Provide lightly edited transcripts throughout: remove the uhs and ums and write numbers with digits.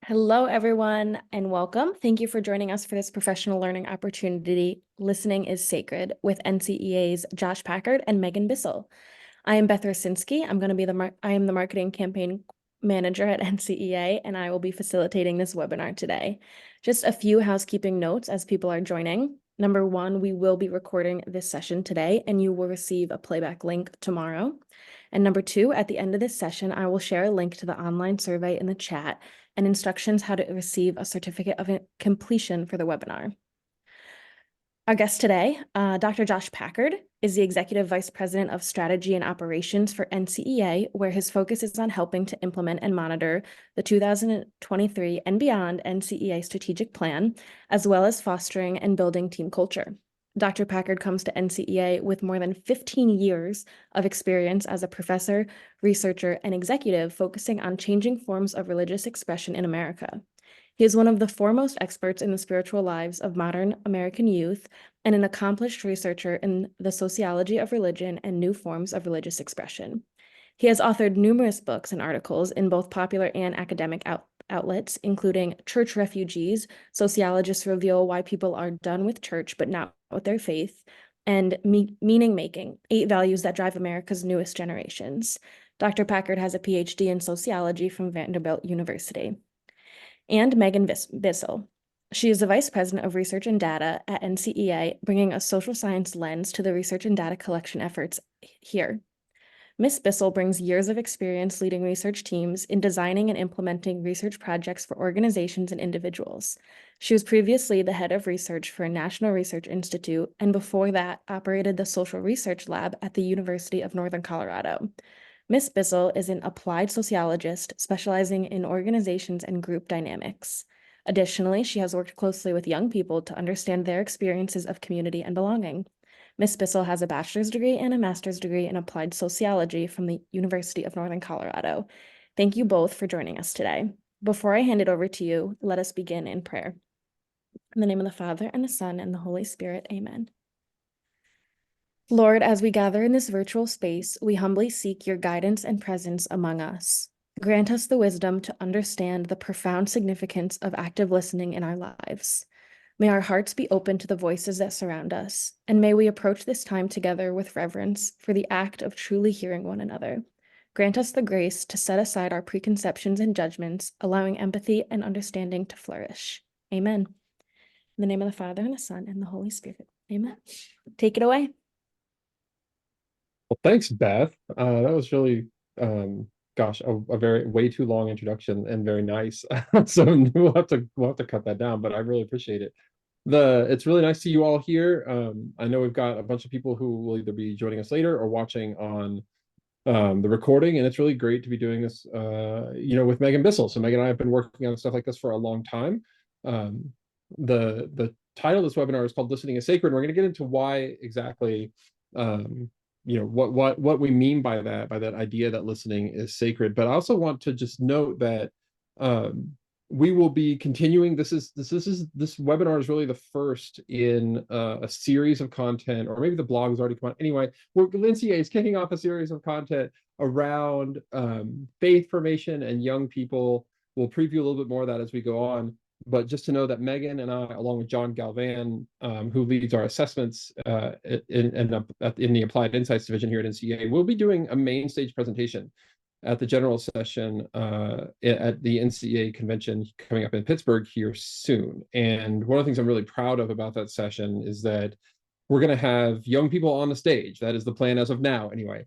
Hello, everyone, and welcome. Thank you for joining us for this professional learning opportunity, Listening is Sacred, with NCEA's Josh Packard and Megan Bissell. I am Beth Rosinski. I am the marketing campaign manager at NCEA, and I will be facilitating this webinar today. Just a few housekeeping notes as people are joining. Number one, we will be recording this session today, and you will receive a playback link tomorrow. And number two, at the end of this session, I will share a link to the online survey in the chat and instructions how to receive a certificate of completion for the webinar. Our guest today, Dr. Josh Packard, is the Executive Vice President of Strategy and Operations for NCEA, where his focus is on helping to implement and monitor the 2023 and beyond NCEA strategic plan, as well as fostering and building team culture. Dr. Packard comes to NCEA with more than 15 years of experience as a professor, researcher, and executive focusing on changing forms of religious expression in America. He is one of the foremost experts in the spiritual lives of modern American youth and an accomplished researcher in the sociology of religion and new forms of religious expression. He has authored numerous books and articles in both popular and academic outlets, including Church Refugees, Sociologists Reveal Why People Are Done with Church But Not with Their Faith, and Meaning Making, 8 Values That Drive America's Newest Generations. Dr. Packard has a PhD in sociology from Vanderbilt University. And Megan Bissell. She is the Vice President of Research and Data at NCEA, bringing a social science lens to the research and data collection efforts here. Ms. Bissell brings years of experience leading research teams in designing and implementing research projects for organizations and individuals. She was previously the head of research for a National Research Institute, and before that operated the Social Research Lab at the University of Northern Colorado. Ms. Bissell is an applied sociologist specializing in organizations and group dynamics. Additionally, she has worked closely with young people to understand their experiences of community and belonging. Ms. Bissell has a bachelor's degree and a master's degree in applied sociology from the University of Northern Colorado. Thank you both for joining us today. Before I hand it over to you, let us begin in prayer. In the name of the Father, and the Son, and the Holy Spirit, amen. Lord, as we gather in this virtual space, we humbly seek your guidance and presence among us. Grant us the wisdom to understand the profound significance of active listening in our lives. May our hearts be open to the voices that surround us, and may we approach this time together with reverence for the act of truly hearing one another. Grant us the grace to set aside our preconceptions and judgments, allowing empathy and understanding to flourish. Amen. In the name of the Father, and the Son, and the Holy Spirit. Amen. Take it away. Well, thanks, Beth. That was really, gosh, a very way too long introduction and very nice. So we'll have to cut that down, but I really appreciate it. It's really nice to see you all here. I know we've got a bunch of people who will either be joining us later or watching on the recording, and it's really great to be doing this, with Megan Bissell. So Megan and I have been working on stuff like this for a long time. The title of this webinar is called "Listening is Sacred." We're going to get into why exactly. What we mean by that idea that listening is sacred. But I also want to just note that we will be continuing. This webinar is really the first in a series of content, or maybe the blog has already come out. Anyway, NCEA is kicking off a series of content around faith formation and young people. We'll preview a little bit more of that as we go on. But just to know that Megan and I, along with John Galvan, who leads our assessments in the Applied Insights division here at NCEA, will be doing a main stage presentation at the general session at the NCEA convention coming up in Pittsburgh here soon. And one of the things I'm really proud of about that session is that we're going to have young people on the stage. That is the plan as of now, anyway.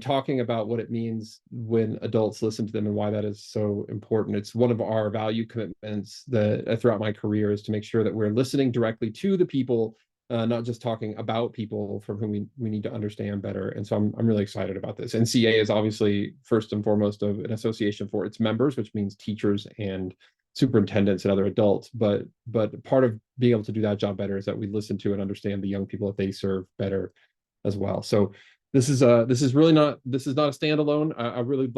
Talking about what it means when adults listen to them and why that is so important. It's one of our value commitments that throughout my career is to make sure that we're listening directly to the people, not just talking about people from whom we need to understand better. And so I'm really excited about this. NCEA is obviously first and foremost of an association for its members, which means teachers and superintendents and other adults. But part of being able to do that job better is that we listen to and understand the young people that they serve better as well. So this is not a standalone. I really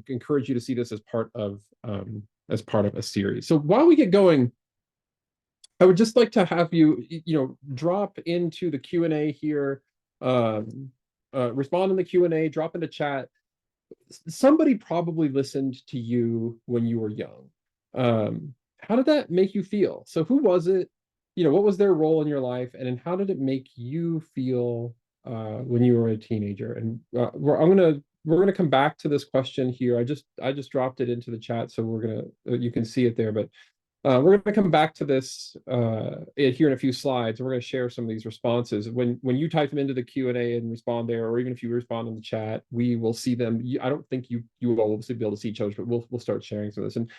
encourage you to see this as part of a series. So while we get going, I would just like to have you drop into the Q&A here, respond in the Q&A, drop into chat. Somebody probably listened to you when you were young. How did that make you feel? So who was it? What was their role in your life, and then how did it make you feel when you were a teenager? And we're gonna come back to this question here. I just dropped it into the chat, so we're gonna you can see it there. But we're going to come back to this here in a few slides, and we're going to share some of these responses. When you type them into the Q&A and respond there, or even if you respond in the chat, we will see them. I don't think you all will be able to see each other, but we'll start sharing some of this. And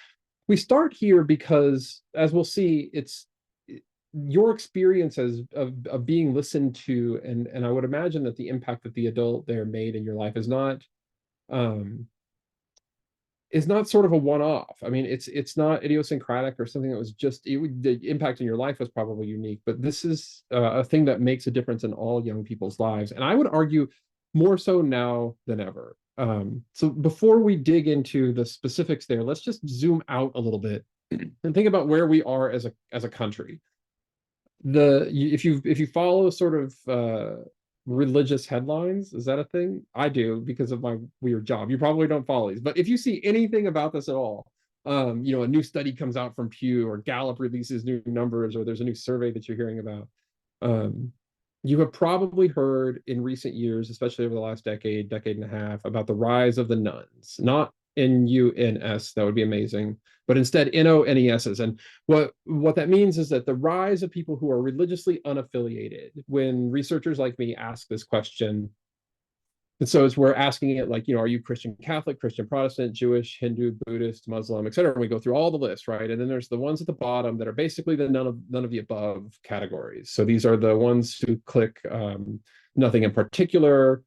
we start here because, as we'll see, it's your experience of being listened to, and I would imagine that the impact that the adult there made in your life um, is not sort of a one-off. I mean, it's not idiosyncratic or something that was just the impact in your life was probably unique, but this is a thing that makes a difference in all young people's lives, and I would argue more so now than ever. So before we dig into the specifics there, let's just zoom out a little bit and think about where we are as a country. If you follow sort of religious headlines, is that a thing? I do, because of my weird job. You probably don't follow these, but if you see anything about this at all, a new study comes out from Pew, or Gallup releases new numbers, or there's a new survey that you're hearing about, um, you have probably heard in recent years, especially over the last decade and a half, about the rise of the nuns. Not N-U-N-S, that would be amazing, but instead N-O-N-E-S's. And what that means is that the rise of people who are religiously unaffiliated, when researchers like me ask this question, and so as we're asking it, like, are you Christian Catholic, Christian Protestant, Jewish, Hindu, Buddhist, Muslim, etc. And we go through all the lists, right? And then there's the ones at the bottom that are basically the none of the above categories. So these are the ones who click nothing in particular,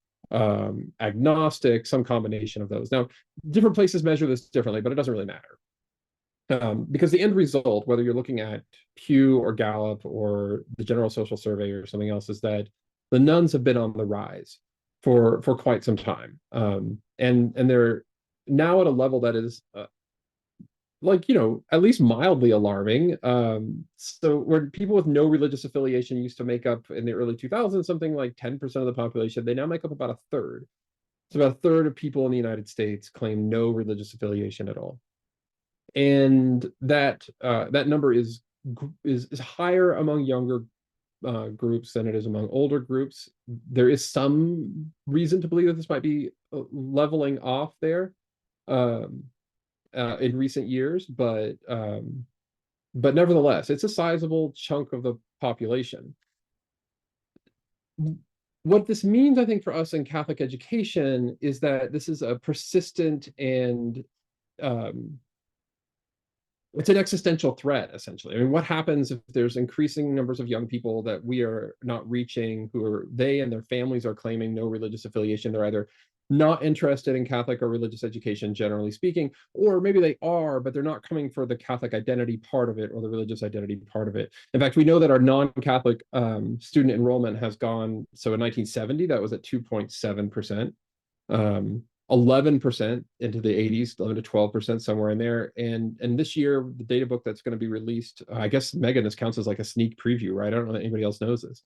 agnostic, some combination of those. Now, different places measure this differently, but it doesn't really matter. Because the end result, whether you're looking at Pew or Gallup or the General Social Survey or something else, is that the nuns have been on the rise for quite some time, and they're now at a level that is at least mildly alarming. So where people with no religious affiliation used to make up in the early 2000s something like 10% of the population, they now make up about a third. So about a third of people in the United States claim no religious affiliation at all, and that number is higher among younger groups than it is among older groups. There is some reason to believe that this might be leveling off there in recent years, but nevertheless, it's a sizable chunk of the population. What this means, I think, for us in Catholic education is that this is a persistent and it's an existential threat, essentially. I mean, what happens if there's increasing numbers of young people that we are not reaching, they and their families are claiming no religious affiliation? They're either not interested in Catholic or religious education, generally speaking, or maybe they are, but they're not coming for the Catholic identity part of it or the religious identity part of it. In fact, we know that our non-Catholic student enrollment has gone, so in 1970, that was at 2.7%. 11% into the 80s, 11 to 12%, somewhere in there. And this year, the data book that's going to be released, I guess, Megan, this counts as like a sneak preview, right? I don't know that anybody else knows this.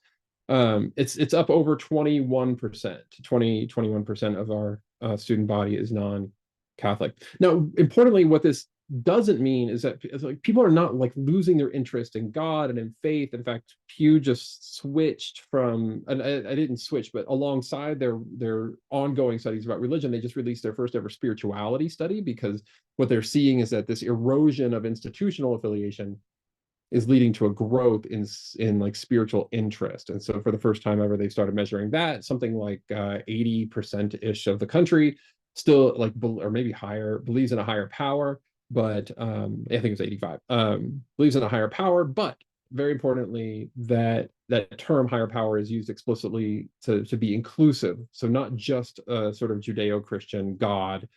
It's up over 21%. 21% of our student body is non-Catholic. Now, importantly, what this doesn't mean is that like people are not like losing their interest in God and in faith. In fact, Pew just switched from, and I didn't switch, but alongside their ongoing studies about religion, they just released their first ever spirituality study, because what they're seeing is that this erosion of institutional affiliation is leading to a growth in like spiritual interest. And so for the first time ever, they started measuring that. Something like 80% ish of the country still, like, or maybe higher, believes in a higher power, but I think it's 85, believes in a higher power. But very importantly, that term higher power is used explicitly to be inclusive. So not just a sort of Judeo-Christian God,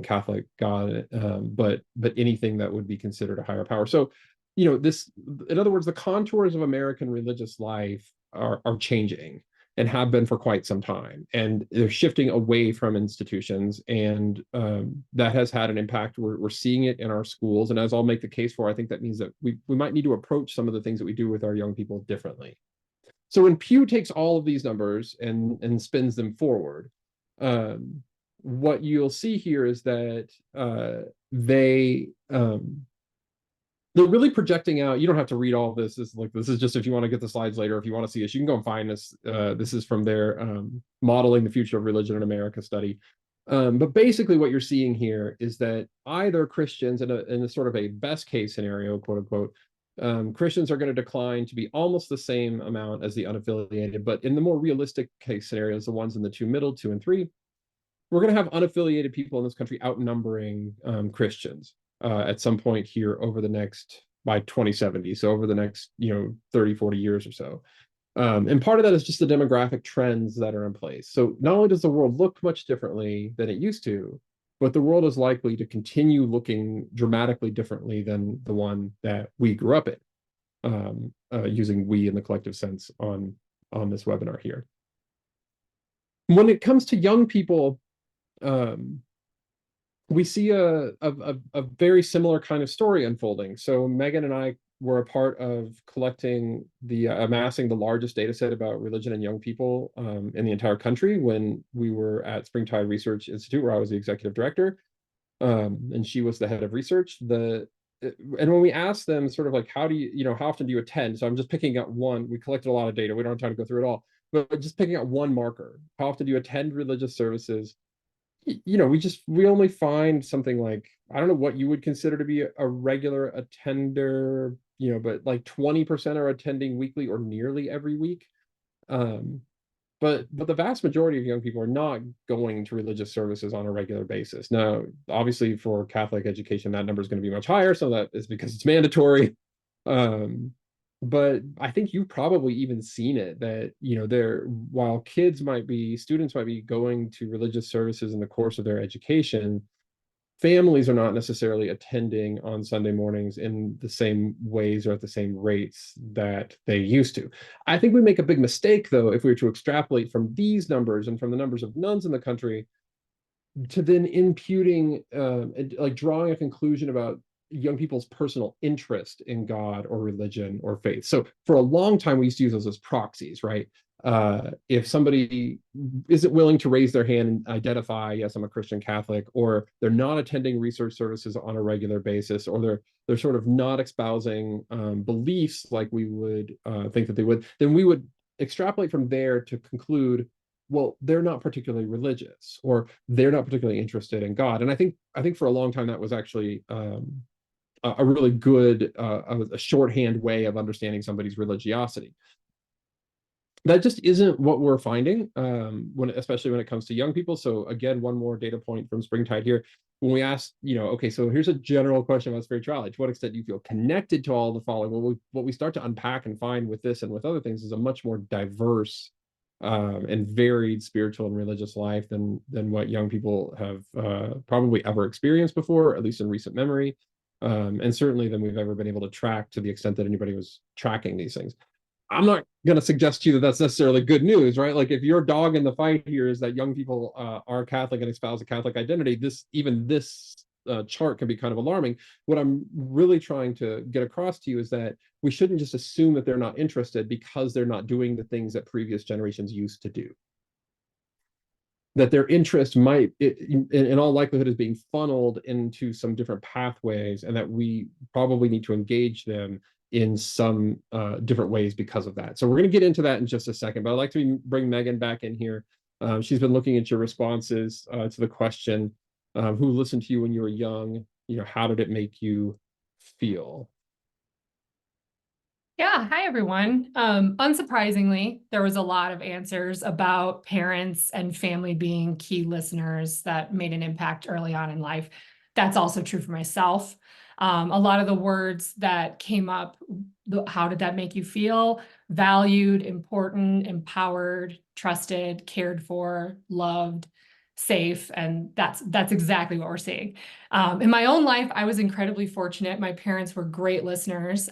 Catholic God, but anything that would be considered a higher power. So, this, in other words, the contours of American religious life are changing, and have been for quite some time, and they're shifting away from institutions, and that has had an impact. We're seeing it in our schools, and as I'll make the case for, I think that means that we might need to approach some of the things that we do with our young people differently. So when Pew takes all of these numbers and spins them forward, what you'll see here is that they they're really projecting out. You don't have to read all this. This is just if you want to get the slides later, if you want to see this, you can go and find this. This is from their Modeling the Future of Religion in America study. But basically what you're seeing here is that either Christians in a sort of a best case scenario, quote unquote, Christians are going to decline to be almost the same amount as the unaffiliated, but in the more realistic case scenarios, the ones in the middle, 2 and 3, we're going to have unaffiliated people in this country outnumbering Christians at some point here over the next, by 2070, so over the next 30, 40 years or so. And part of that is just the demographic trends that are in place. So not only does the world look much differently than it used to, but the world is likely to continue looking dramatically differently than the one that we grew up in, using we in the collective sense on this webinar here. When it comes to young people, we see a very similar kind of story unfolding. So Megan and I were a part of amassing the largest data set about religion and young people in the entire country when we were at Springtide Research Institute, where I was the executive director, and she was the head of research. And when we asked them sort of like, how often do you attend? So I'm just picking out one. We collected a lot of data. We don't have time to go through it all, but just picking out one marker. How often do you attend religious services? We only find something like, I don't know what you would consider to be a regular attender, but like 20% are attending weekly or nearly every week. But the vast majority of young people are not going to religious services on a regular basis. Now, obviously for Catholic education, that number is going to be much higher. So that is because it's mandatory. But I think you've probably even seen it that, while students might be going to religious services in the course of their education, families are not necessarily attending on Sunday mornings in the same ways or at the same rates that they used to. I think we make a big mistake, though, if we were to extrapolate from these numbers and from the numbers of nuns in the country to then imputing, drawing a conclusion about young people's personal interest in God or religion or faith. So for a long time, we used to use those as proxies, right? If somebody isn't willing to raise their hand and identify, yes, I'm a Christian Catholic, or they're not attending research services on a regular basis, or they're sort of not espousing beliefs like we would think that they would, then we would extrapolate from there to conclude, well, they're not particularly religious, or they're not particularly interested in God. And I think for a long time that was actually a really good, a shorthand way of understanding somebody's religiosity. That just isn't what we're finding, especially when it comes to young people. So again, one more data point from Springtide here. When we asked, okay, so here's a general question about spirituality. To what extent do you feel connected to all the following? Well, what we start to unpack and find with this and with other things is a much more diverse and varied spiritual and religious life than what young people have probably ever experienced before, at least in recent memory. And certainly than we've ever been able to track to the extent that anybody was tracking these things. I'm not going to suggest to you that that's necessarily good news, right? Like if your dog in the fight here is that young people are Catholic and espouse a Catholic identity, this chart can be kind of alarming. What I'm really trying to get across to you is that we shouldn't just assume that they're not interested because they're not doing the things that previous generations used to do. That their interest might, in all likelihood, is being funneled into some different pathways, and that we probably need to engage them in some different ways because of that. So we're going to get into that in just a second, but I'd like to bring Megan back in here. She's been looking at your responses to the question, who listened to you when you were young? How did it make you feel? Yeah, hi everyone. Unsurprisingly, there was a lot of answers about parents and family being key listeners that made an impact early on in life. That's also true for myself. A lot of the words that came up, how did that make you feel? Valued, important, empowered, trusted, cared for, loved, safe, and that's exactly what we're seeing. In my own life, I was incredibly fortunate. My parents were great listeners.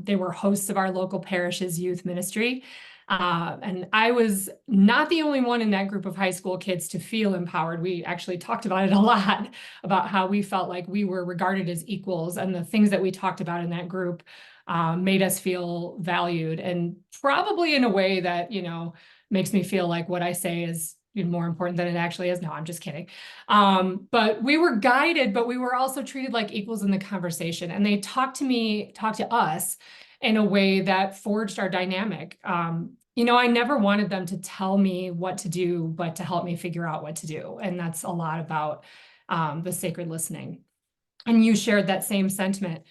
They were hosts of our local parish's youth ministry. And I was not the only one in that group of high school kids to feel empowered. We actually talked about it a lot, about how we felt like we were regarded as equals, and the things that we talked about in that group made us feel valued, and probably in a way that, makes me feel like what I say is, even more important than it actually is. No, I'm just kidding. But we were guided, but we were also treated like equals in the conversation. And they talked to us in a way that forged our dynamic. I never wanted them to tell me what to do, but to help me figure out what to do. And that's a lot about the sacred listening. And you shared that same sentiment.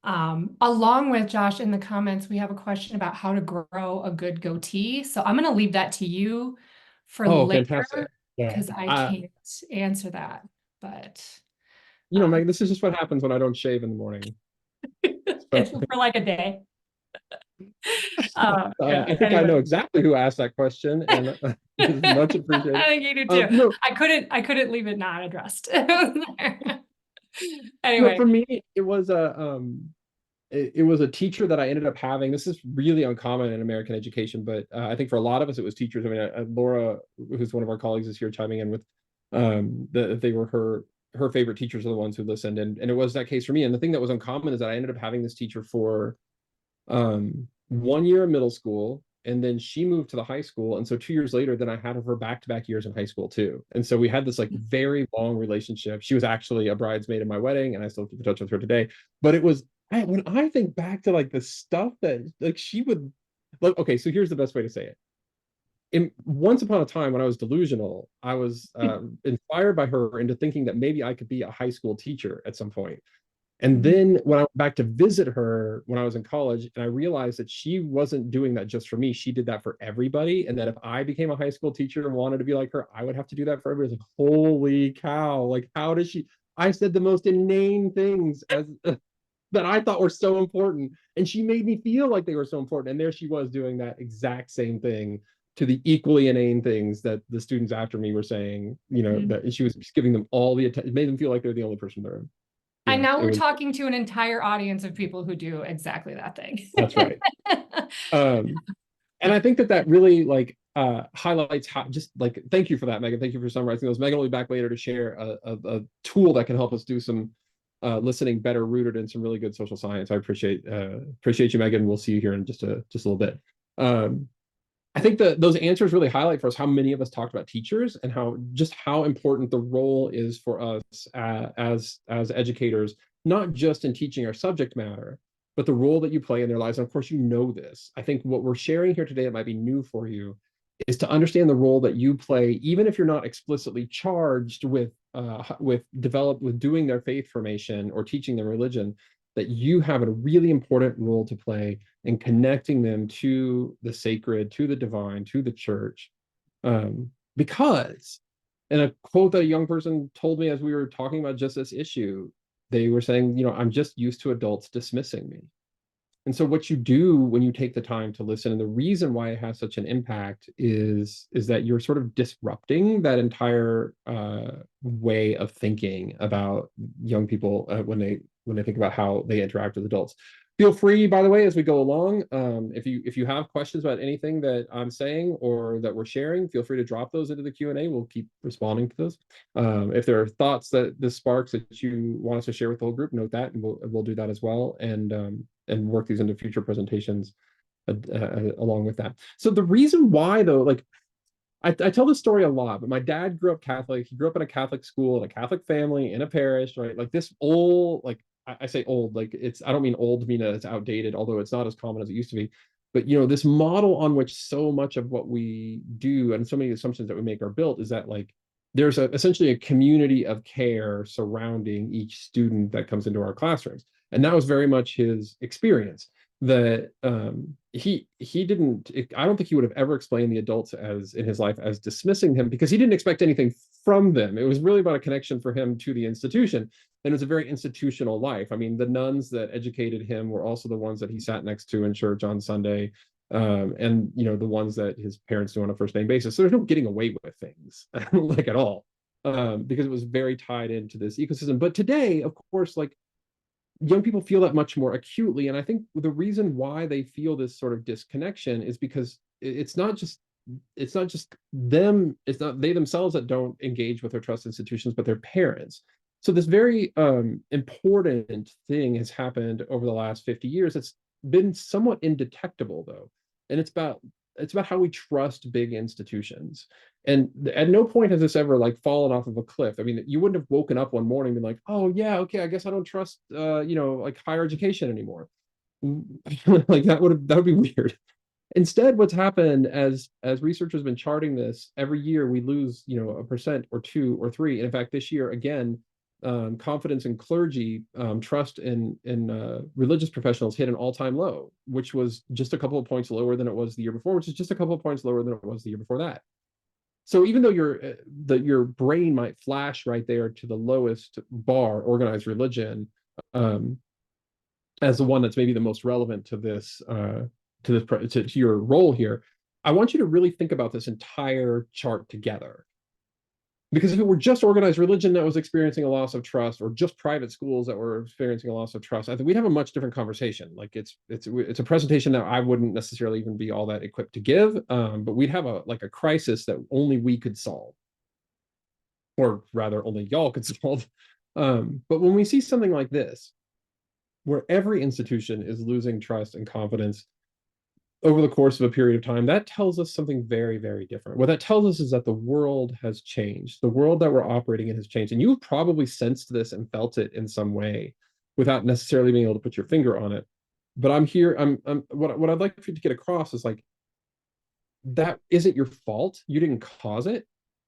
Along with Josh, in the comments, we have a question about how to grow a good goatee. So I'm going to leave that to you for later, Fantastic. Yeah. because I can't answer that. But Meg, this is just what happens when I don't shave in the morning. it's for like a day. I think anyway. I know exactly who asked that question, and much appreciated. I think you do too. I couldn't leave it not addressed. Anyway, for me, it was a teacher that I ended up having. This is really uncommon in American education, but I think for a lot of us, it was teachers. I mean, Laura, who's one of our colleagues, is here chiming in with they were her favorite teachers are the ones who listened, and it was that case for me. And the thing that was uncommon is that I ended up having this teacher for 1 year in middle school, and then she moved to the high school, and so 2 years later, then I had her back-to-back years in high school too. And so we had this like very long relationship. She was actually a bridesmaid in my wedding, and I still keep in touch with her today. But it was when I think back to like the stuff that like she would like. Okay, so here's the best way to say it. Once upon a time, when I was delusional, I was inspired by her into thinking that maybe I could be a high school teacher at some point. And then when I went back to visit her when I was in college, and I realized that she wasn't doing that just for me, she did that for everybody. And that if I became a high school teacher and wanted to be like her, I would have to do that for everybody. Like, holy cow, like how does she? I said the most inane things as that I thought were so important, and she made me feel like they were so important. And there she was doing that exact same thing to the equally inane things that the students after me were saying. That she was giving them all the attention, made them feel like they're the only person in the room. And now we're talking to an entire audience of people who do exactly that thing. That's right. And I think that really like highlights how just like, thank you for that, Megan. Thank you for summarizing those. Megan will be back later to share a tool that can help us do some listening better rooted in some really good social science. I appreciate you, Megan. We'll see you here in just a little bit. I think that those answers really highlight for us how many of us talked about teachers and how important the role is for us as educators, not just in teaching our subject matter, but the role that you play in their lives. And of course, this. I think what we're sharing here today that might be new for you is to understand the role that you play, even if you're not explicitly charged with doing their faith formation or teaching their religion, that you have a really important role to play in connecting them to the sacred, to the divine, to the church. Because, in a quote that a young person told me as we were talking about just this issue, they were saying, I'm just used to adults dismissing me. And so what you do when you take the time to listen, and the reason why it has such an impact is that you're sort of disrupting that entire way of thinking about young people when they think about how they interact with adults. Feel free, by the way, as we go along, if you have questions about anything that I'm saying or that we're sharing, feel free to drop those into the Q&A. We'll keep responding to those. If there are thoughts that this sparks that you want us to share with the whole group, note that, and we'll do that as well, and work these into future presentations along with that. So the reason why, though, like I tell this story a lot, but my dad grew up Catholic. He grew up in a Catholic school, in a Catholic family, in a parish, right? Like this old, like I say old, like I don't mean old to mean that it's outdated, although it's not as common as it used to be. But this model on which so much of what we do and so many assumptions that we make are built is that like there's essentially a community of care surrounding each student that comes into our classrooms. And that was very much his experience. That he didn't, I don't think he would have ever explained the adults as in his life as dismissing him, because he didn't expect anything from them. It was really about a connection for him to the institution. And it was a very institutional life. I mean, the nuns that educated him were also the ones that he sat next to in church on Sunday, and the ones that his parents knew on a first name basis. So there's no getting away with things like at all, because it was very tied into this ecosystem. But today, of course, like young people feel that much more acutely. And I think the reason why they feel this sort of disconnection is because it's not just them, it's not they themselves that don't engage with or trust institutions, but their parents. So this very important thing has happened over the last 50 years. It's been somewhat indetectable, though. And it's about how we trust big institutions. And at no point has this ever like fallen off of a cliff. I mean, you wouldn't have woken up one morning and been like, oh yeah, okay, I guess I don't trust like higher education anymore. Like that would be weird. Instead, what's happened as research has been charting this, every year we lose, 1% or 2 or 3. And in fact, this year again, confidence in clergy, trust in religious professionals hit an all-time low, which was just a couple of points lower than it was the year before, which is just a couple of points lower than it was the year before that. So even though your brain might flash right there to the lowest bar, organized religion, um, as the one that's maybe the most relevant to this to your role here, I want you to really think about this entire chart together. Because if it were just organized religion that was experiencing a loss of trust, or just private schools that were experiencing a loss of trust, I think we'd have a much different conversation. Like it's a presentation that I wouldn't necessarily even be all that equipped to give, but we'd have a crisis that only we could solve, or rather, only y'all could solve. But when we see something like this, where every institution is losing trust and confidence over the course of a period of time, that tells us something very, very different. What that tells us is that the world has changed. The world that we're operating in has changed. And you've probably sensed this and felt it in some way without necessarily being able to put your finger on it. But what I'd like for you to get across is like, that isn't your fault. You didn't cause it,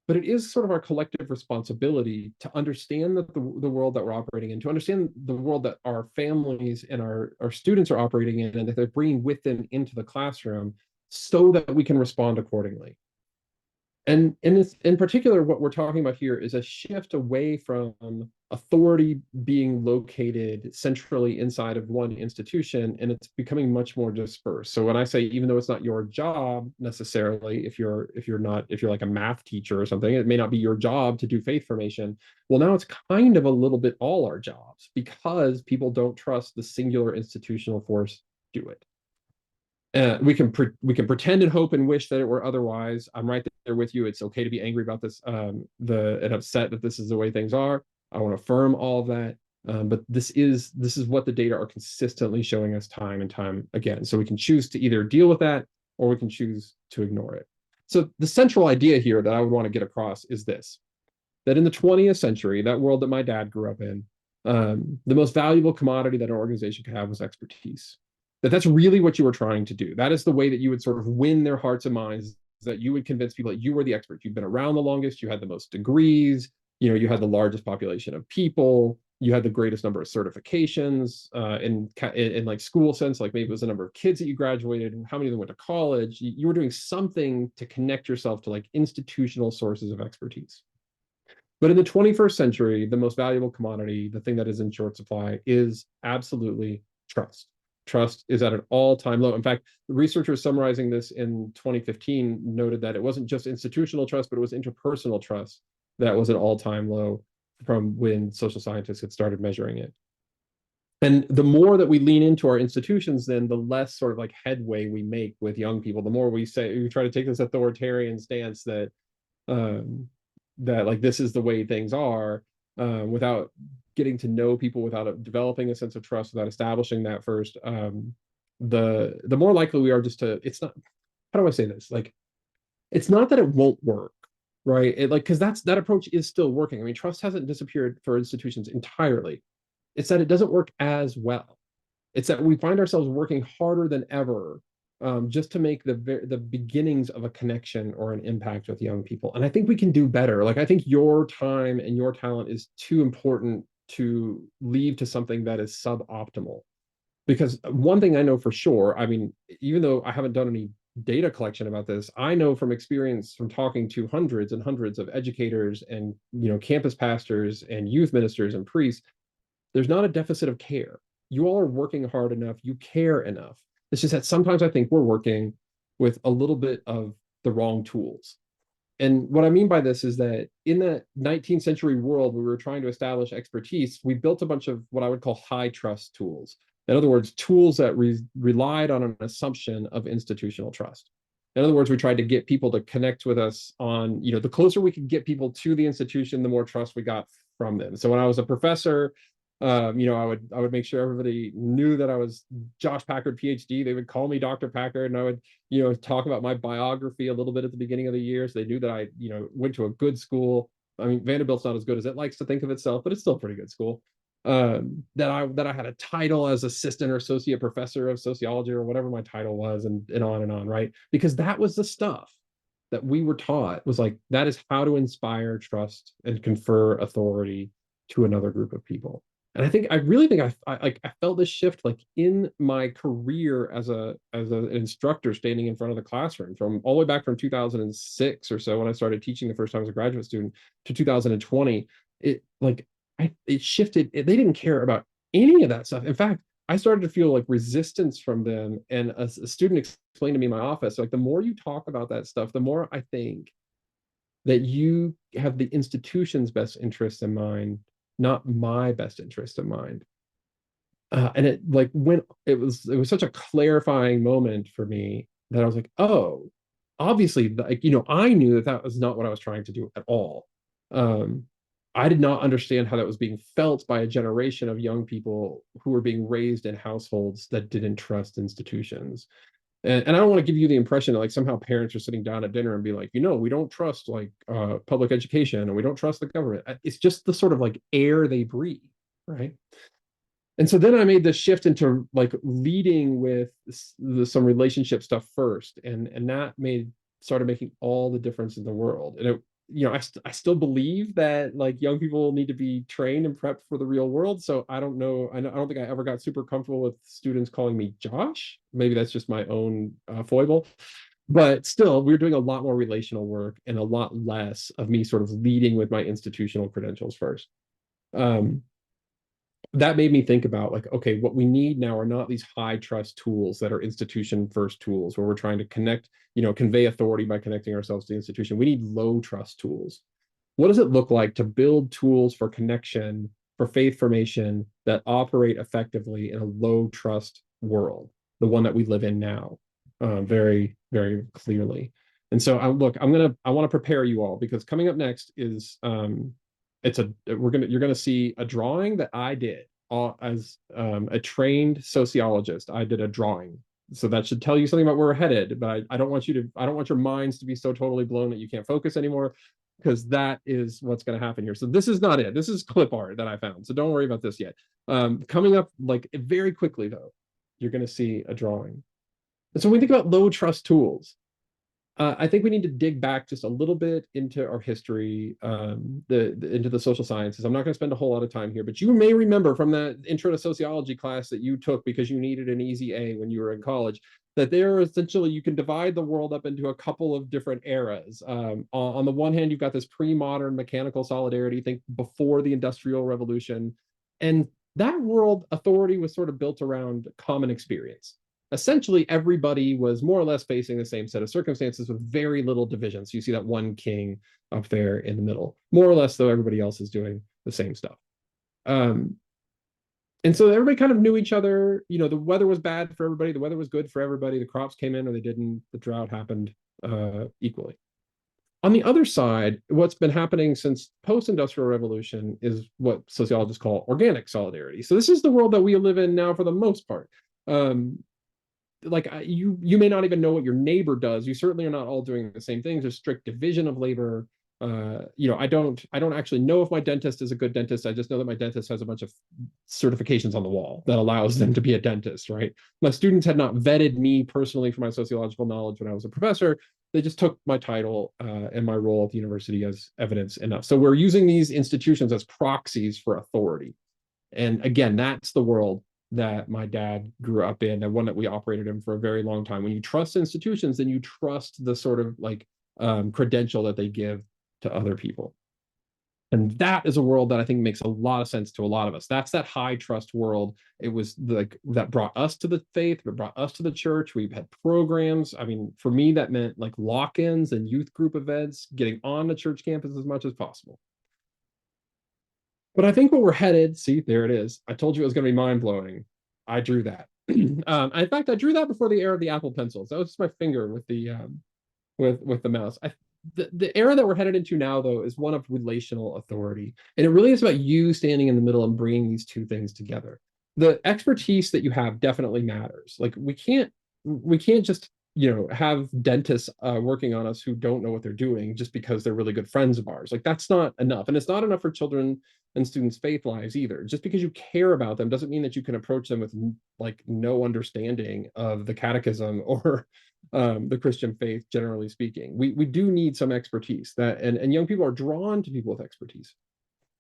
but it is sort of our collective responsibility to understand that the world that we're operating in, to understand the world that our families and our students are operating in, and that they're bringing with them into the classroom, so that we can respond accordingly. And in particular, what we're talking about here is a shift away from authority being located centrally inside of one institution, and it's becoming much more dispersed. So when I say, even though it's not your job necessarily, if you're like a math teacher or something, it may not be your job to do faith formation. Well, now it's kind of a little bit all our jobs, because people don't trust the singular institutional force to do it. We can pretend and hope and wish that it were otherwise. I'm right there with you. It's okay to be angry about this, and upset that this is the way things are. I want to affirm all of that, but this is what the data are consistently showing us time and time again. So we can choose to either deal with that, or we can choose to ignore it. So the central idea here that I would want to get across is this: that in the 20th century, that world that my dad grew up in, the most valuable commodity that an organization could have was expertise. That's really what you were trying to do. That is the way that you would sort of win their hearts and minds, that you would convince people that you were the expert. You've been around the longest, you had the most degrees, you had the largest population of people, you had the greatest number of certifications, in like school sense, like maybe it was the number of kids that you graduated, how many of them went to college. You were doing something to connect yourself to like institutional sources of expertise. But in the 21st century, the most valuable commodity, the thing that is in short supply, is absolutely trust. Trust is at an all-time low. In fact, the researchers summarizing this in 2015 noted that it wasn't just institutional trust, but it was interpersonal trust that was an all-time low from when social scientists had started measuring it. And the more that we lean into our institutions, then the less sort of like headway we make with young people. The more we try to take this authoritarian stance that that like this is the way things are, without getting to know people, without developing a sense of trust, without establishing that first, the more likely we are just to, it's not, how do I say this? Like, it's not that it won't work, right? Because that approach is still working. I mean, trust hasn't disappeared for institutions entirely. It's that it doesn't work as well. It's that we find ourselves working harder than ever, just to make the beginnings of a connection or an impact with young people. And I think we can do better. Like, I think your time and your talent is too important to leave to something that is suboptimal. Because one thing I know for sure, I mean, even though I haven't done any data collection about this, I know from experience from talking to hundreds and hundreds of educators and campus pastors and youth ministers and priests, there's not a deficit of care. You all are working hard enough, you care enough. It's just that sometimes I think we're working with a little bit of the wrong tools. And what I mean by this is that in the 19th century world, we were trying to establish expertise. We built a bunch of what I would call high trust tools. In other words, tools that relied on an assumption of institutional trust. In other words, we tried to get people to connect with us on, the closer we could get people to the institution, the more trust we got from them. So when I was a professor, You know, I would make sure everybody knew that I was Josh Packard, PhD. They would call me Dr. Packard, and I would, you know, talk about my biography a little bit at the beginning of the year. So they knew that I, you know, went to a good school. I mean, Vanderbilt's not as good as it likes to think of itself, but it's still a pretty good school. That I had a title as assistant or associate professor of sociology or whatever my title was, and on, right? Because that was the stuff that we were taught, was like, that is how to inspire trust and confer authority to another group of people. And I really think I felt this shift like in my career as an instructor, standing in front of the classroom, from all the way back from 2006 or so, when I started teaching the first time as a graduate student, to 2020. It like it shifted. They didn't care about any of that stuff. In fact, I started to feel like resistance from them. And a student explained to me in my office, like, the more you talk about that stuff, the more I think that you have the institution's best interest in mind, not my best interest in mind. And it like when it was such a clarifying moment for me, that I was like, oh, obviously, like, you know, I knew that that was not what I was trying to do at all. Um, I did not understand how that was being felt by a generation of young people who were being raised in households that didn't trust institutions. And I don't want to give you the impression that like somehow parents are sitting down at dinner and be like, you know, we don't trust like public education, and we don't trust the government. It's just the sort of like air they breathe, right? And so then I made this shift into like leading with some relationship stuff first, and that started making all the difference in the world. And it, you know, I still believe that like young people need to be trained and prepped for the real world. So I don't know, I don't think I ever got super comfortable with students calling me Josh. Maybe that's just my own foible. But still, we're doing a lot more relational work and a lot less of me sort of leading with my institutional credentials first. That made me think about like, okay, what we need now are not these high trust tools that are institution first tools, where we're trying to connect, you know, convey authority by connecting ourselves to the institution. We need low trust tools. What does it look like to build tools for connection, for faith formation, that operate effectively in a low trust world, the one that we live in now, very, very clearly. And so I want to prepare you all, because coming up next is you're gonna see a drawing that I did as a trained sociologist. I did a drawing, so that should tell you something about where we're headed. But I don't want your minds to be so totally blown that you can't focus anymore, because that is what's going to happen here. So this is not it. This is clip art that I found, so don't worry about this yet. Coming up, like very quickly though, you're going to see a drawing. And so when we think about low trust tools, I think we need to dig back just a little bit into our history, into the social sciences. I'm not going to spend a whole lot of time here, but you may remember from that intro to sociology class that you took because you needed an easy A when you were in college, that there essentially you can divide the world up into a couple of different eras. On the one hand, you've got this pre-modern mechanical solidarity, think before the Industrial Revolution, and that world authority was sort of built around common experience. Essentially, everybody was more or less facing the same set of circumstances with very little division. So you see that one king up there in the middle. More or less, though, everybody else is doing the same stuff. And so everybody kind of knew each other. You know, the weather was bad for everybody. The weather was good for everybody. The crops came in or they didn't. The drought happened equally. On the other side, what's been happening since post-industrial revolution is what sociologists call organic solidarity. So this is the world that we live in now for the most part. Like you may not even know what your neighbor does. You certainly are not all doing the same things. There's strict division of labor. You know, I don't actually know if my dentist is a good dentist. I just know that my dentist has a bunch of certifications on the wall that allows them to be a dentist, right? My students had not vetted me personally for my sociological knowledge when I was a professor. They just took my title and my role at the university as evidence enough. So we're using these institutions as proxies for authority. And again, that's the world that my dad grew up in, and one that we operated in for a very long time. When you trust institutions, then you trust the sort of like credential that they give to other people. And that is a world that I think makes a lot of sense to a lot of us. That's that high trust world. It was like that brought us to the faith, it brought us to the church. We've had programs. I mean, for me, that meant like lock-ins and youth group events, getting on the church campus as much as possible. But I think what we're headed, see, there it is. I told you it was going to be mind-blowing. I drew that. In fact, I drew that before the era of the Apple Pencils. That was just my finger with the with the mouse. the era that we're headed into now, though, is one of relational authority. And it really is about you standing in the middle and bringing these two things together. The expertise that you have definitely matters. Like we can't just, have dentists working on us who don't know what they're doing just because they're really good friends of ours. Like that's not enough. And it's not enough for children and students' faith lives either. Just because you care about them doesn't mean that you can approach them with like no understanding of the catechism or the Christian faith, generally speaking. We do need some expertise that, and young people are drawn to people with expertise.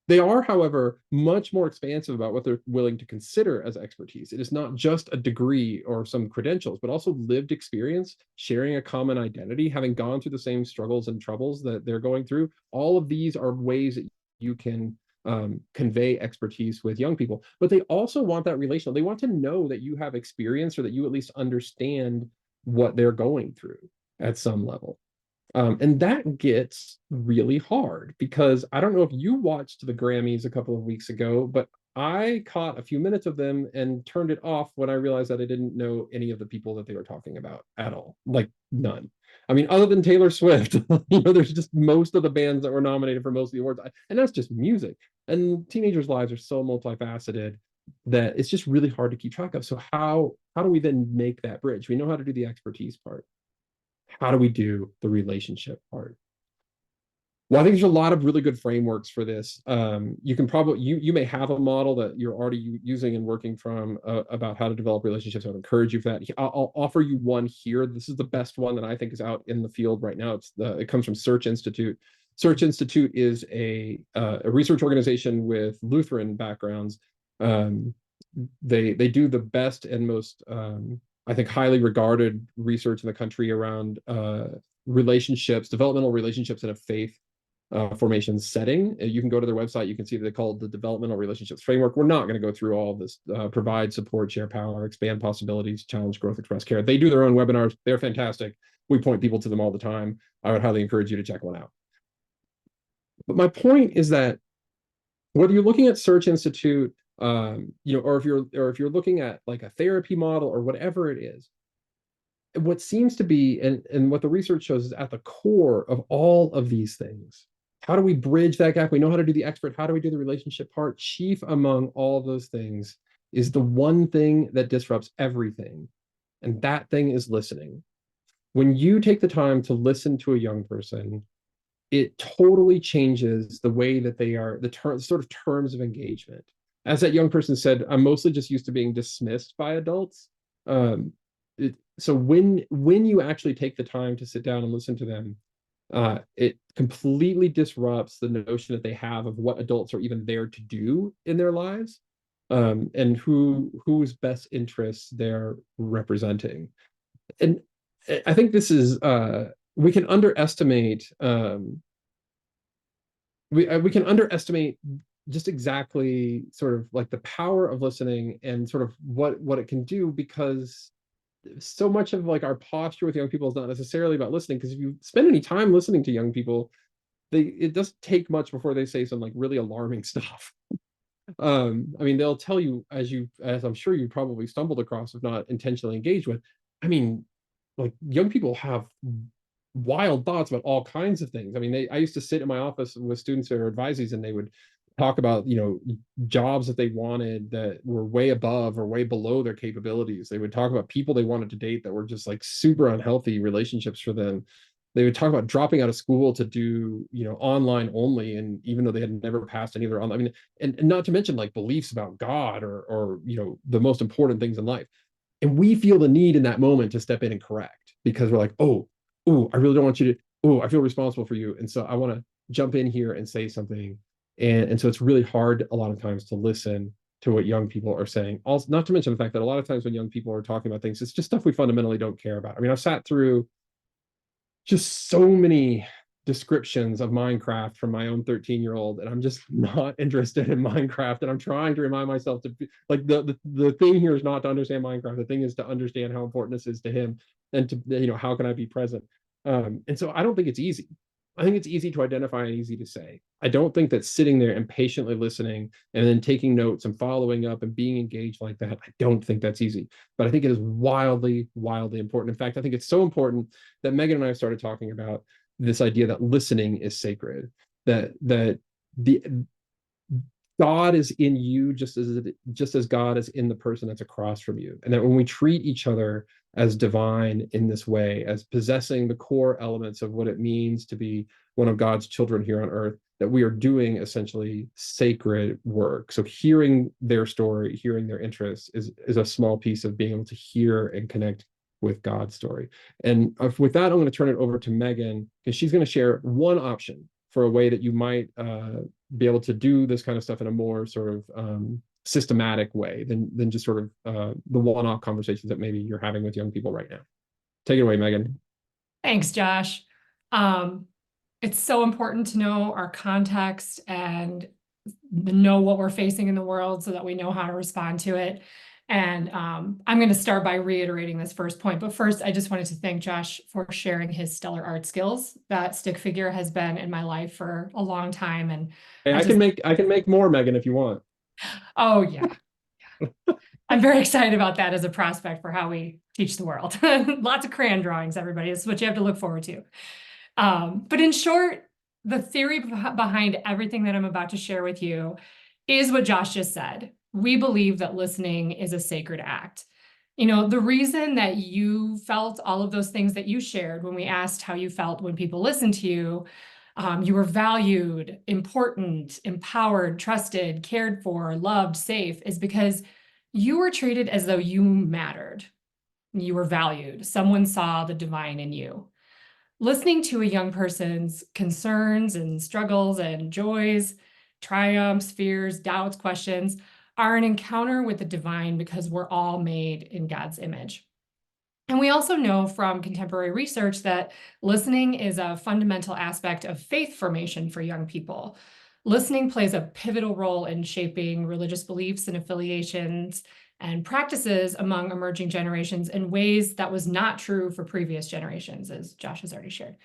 They are, however, much more expansive about what they're willing to consider as expertise. It is not just a degree or some credentials, but also lived experience, sharing a common identity, having gone through the same struggles and troubles that they're going through. All of these are ways that you can convey expertise with young people. But they also want that relational. They want to know that you have experience or that you at least understand what they're going through at some level. And that gets really hard because I don't know if you watched the Grammys a couple of weeks ago, but I caught a few minutes of them and turned it off when I realized that I didn't know any of the people that they were talking about at all. Like none. I mean, other than Taylor Swift, there's just most of the bands that were nominated for most of the awards, and that's just music. And teenagers' lives are so multifaceted that it's just really hard to keep track of. So how do we then make that bridge? We know how to do the expertise part. How do we do the relationship part? Well, I think there's a lot of really good frameworks for this. You can probably, you may have a model that you're already using and working from about how to develop relationships. I would encourage you for that. I'll offer you one here. This is the best one that I think is out in the field right now. It comes from Search Institute. Search Institute is a research organization with Lutheran backgrounds. They do the best and most I think highly regarded research in the country around relationships, developmental relationships in a faith formation setting. You can go to their website, you can see that they call it the Developmental Relationships Framework. We're not going to go through all of this. Provide support, share power, expand possibilities, challenge growth, express care. They do their own webinars. They're fantastic. We point people to them all the time. I would highly encourage you to check one out. But my point is that whether you're looking at Search Institute, or if you're looking at like a therapy model or whatever it is, what seems to be and what the research shows is at the core of all of these things. How do we bridge that gap? We know how to do the expert. How do we do the relationship part? Chief among all those things is the one thing that disrupts everything, and that thing is listening. When you take the time to listen to a young person, it totally changes the way that they are, sort of terms of engagement. As that young person said, I'm mostly just used to being dismissed by adults. So when you actually take the time to sit down and listen to them, it completely disrupts the notion that they have of what adults are even there to do in their lives, and whose best interests they're representing. And I think this is we can underestimate we can underestimate just exactly sort of like the power of listening and sort of what it can do, because so much of like our posture with young people is not necessarily about listening. Because if you spend any time listening to young people, it doesn't take much before they say some like really alarming stuff. I mean, they'll tell you, as I'm sure you probably stumbled across, if not intentionally engaged with. I mean, like young people have wild thoughts about all kinds of things. I mean, I used to sit in my office with students who are advisees, and they would talk about, jobs that they wanted that were way above or way below their capabilities. They would talk about people they wanted to date that were just like super unhealthy relationships for them. They would talk about dropping out of school to do, online only, and even though they had never passed any of their online, I mean, and not to mention like beliefs about God or the most important things in life. And we feel the need in that moment to step in and correct, because we're like, oh, I really don't want you to, I feel responsible for you. And so I want to jump in here and say something. And so it's really hard a lot of times to listen to what young people are saying. Also, not to mention the fact that a lot of times when young people are talking about things, it's just stuff we fundamentally don't care about. I mean, I've sat through just so many descriptions of Minecraft from my own 13-year-old, and I'm just not interested in Minecraft. And I'm trying to remind myself to be like, the thing here is not to understand Minecraft. The thing is to understand how important this is to him, and to, how can I be present? And so I don't think it's easy. I think it's easy to identify and easy to say. I don't think that sitting there and patiently listening and then taking notes and following up and being engaged like that, I don't think that's easy. But I think it is wildly, wildly important. In fact, I think it's so important that Megan and I started talking about this idea that listening is sacred, that the God is in you just as God is in the person that's across from you. And that when we treat each other as divine in this way, as possessing the core elements of what it means to be one of God's children here on earth, that we are doing essentially sacred work. So hearing their story, hearing their interests is a small piece of being able to hear and connect with God's story. And with that, I'm going to turn it over to Megan, because she's going to share one option for a way that you might be able to do this kind of stuff in a more sort of systematic way than just sort of the one-off conversations that maybe you're having with young people right now. Take it away, Megan. Thanks, Josh. It's so important to know our context and know what we're facing in the world so that we know how to respond to it. And I'm going to start by reiterating this first point. But first, I just wanted to thank Josh for sharing his stellar art skills. That stick figure has been in my life for a long time. And Hey, I can make more, Megan, if you want. Oh, yeah. I'm very excited about that as a prospect for how we teach the world. Lots of crayon drawings, everybody. This is what you have to look forward to. But in short, the theory behind everything that I'm about to share with you is what Josh just said. We believe that listening is a sacred act. You know, the reason that you felt all of those things that you shared when we asked how you felt when people listened to you, you were valued, important, empowered, trusted, cared for, loved, safe, is because you were treated as though you mattered. You were valued. Someone saw the divine in you. Listening to a young person's concerns and struggles and joys, triumphs, fears, doubts, questions are an encounter with the divine, because we're all made in God's image. And we also know from contemporary research that listening is a fundamental aspect of faith formation for young people. Listening plays a pivotal role in shaping religious beliefs and affiliations and practices among emerging generations in ways that was not true for previous generations, as Josh has already shared.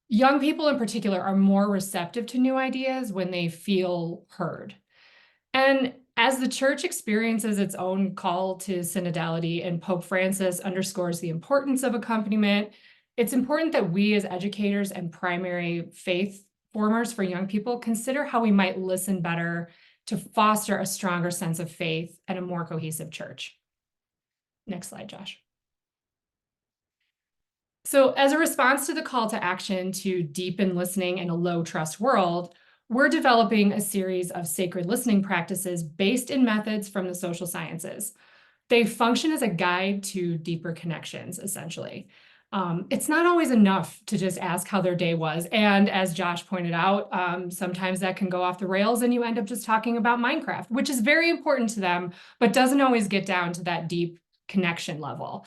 Young people in particular are more receptive to new ideas when they feel heard. And as the church experiences its own call to synodality and Pope Francis underscores the importance of accompaniment, it's important that we as educators and primary faith formers for young people consider how we might listen better to foster a stronger sense of faith and a more cohesive church. Next slide, Josh. So as a response to the call to action to deepen listening in a low trust world, we're developing a series of sacred listening practices based in methods from the social sciences. They function as a guide to deeper connections, essentially. It's not always enough to just ask how their day was. And as Josh pointed out, sometimes that can go off the rails and you end up just talking about Minecraft, which is very important to them, but doesn't always get down to that deep connection level.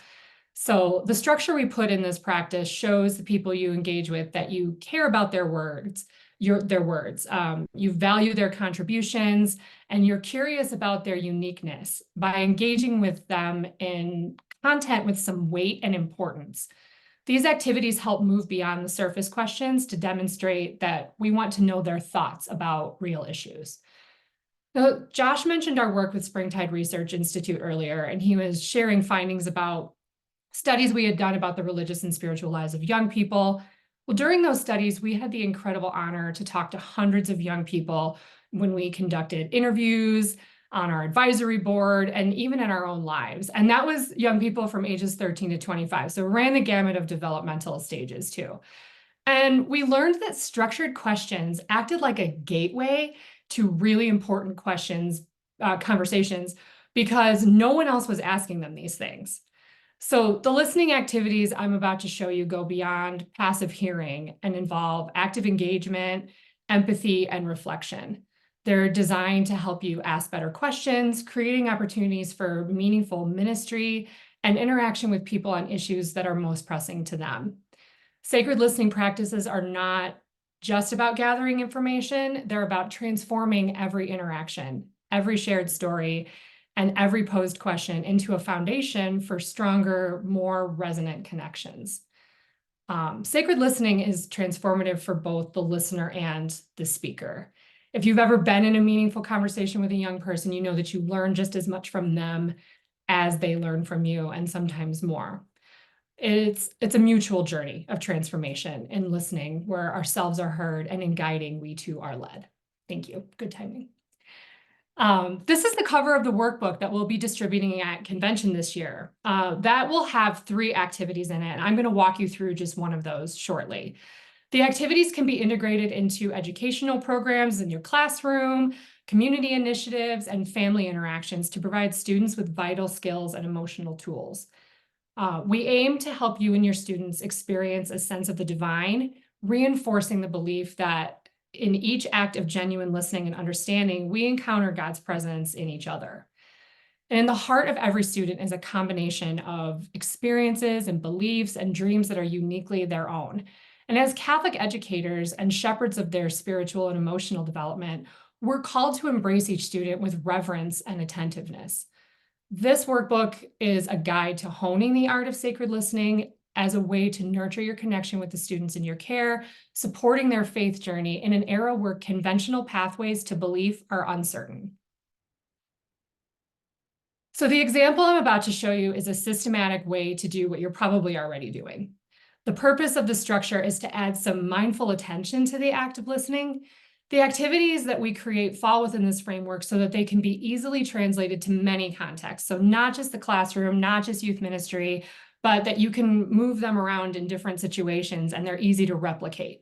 So the structure we put in this practice shows the people you engage with that you care about their words, you value their contributions, and you're curious about their uniqueness by engaging with them in content with some weight and importance. These activities help move beyond the surface questions to demonstrate that we want to know their thoughts about real issues. Now, Josh mentioned our work with Springtide Research Institute earlier, and he was sharing findings about studies we had done about the religious and spiritual lives of young people. Well, during those studies, we had the incredible honor to talk to hundreds of young people when we conducted interviews on our advisory board and even in our own lives. And that was young people from ages 13 to 25. So ran the gamut of developmental stages too. And we learned that structured questions acted like a gateway to really important questions, conversations, because no one else was asking them these things. So the listening activities I'm about to show you go beyond passive hearing and involve active engagement, empathy, and reflection. They're designed to help you ask better questions, creating opportunities for meaningful ministry and interaction with people on issues that are most pressing to them. Sacred listening practices are not just about gathering information. They're about transforming every interaction, every shared story, and every posed question into a foundation for stronger, more resonant connections. Sacred listening is transformative for both the listener and the speaker. If you've ever been in a meaningful conversation with a young person, you know that you learn just as much from them as they learn from you, and sometimes more. It's a mutual journey of transformation in listening, where ourselves are heard, and in guiding, we too are led. Thank you. Good timing. This is the cover of the workbook that we'll be distributing at convention this year. That will have 3 activities in it, and I'm going to walk you through just one of those shortly. The activities can be integrated into educational programs in your classroom, community initiatives, and family interactions to provide students with vital skills and emotional tools. We aim to help you and your students experience a sense of the divine, reinforcing the belief that in each act of genuine listening and understanding, we encounter God's presence in each other. And in the heart of every student is a combination of experiences and beliefs and dreams that are uniquely their own. And as Catholic educators and shepherds of their spiritual and emotional development, we're called to embrace each student with reverence and attentiveness. This workbook is a guide to honing the art of sacred listening as a way to nurture your connection with the students in your care, supporting their faith journey in an era where conventional pathways to belief are uncertain. So the example I'm about to show you is a systematic way to do what you're probably already doing. The purpose of the structure is to add some mindful attention to the act of listening. The activities that we create fall within this framework so that they can be easily translated to many contexts. So not just the classroom, not just youth ministry, but that you can move them around in different situations and they're easy to replicate.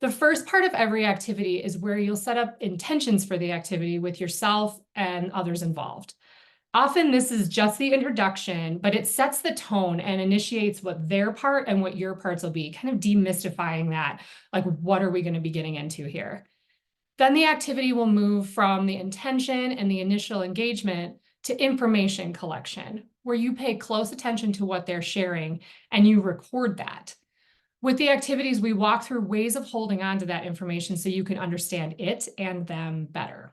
The first part of every activity is where you'll set up intentions for the activity with yourself and others involved. Often this is just the introduction, but it sets the tone and initiates what their part and what your parts will be, kind of demystifying that, like, what are we going to be getting into here? Then the activity will move from the intention and the initial engagement to information collection, where you pay close attention to what they're sharing and you record that. With the activities, we walk through ways of holding on to that information so you can understand it and them better.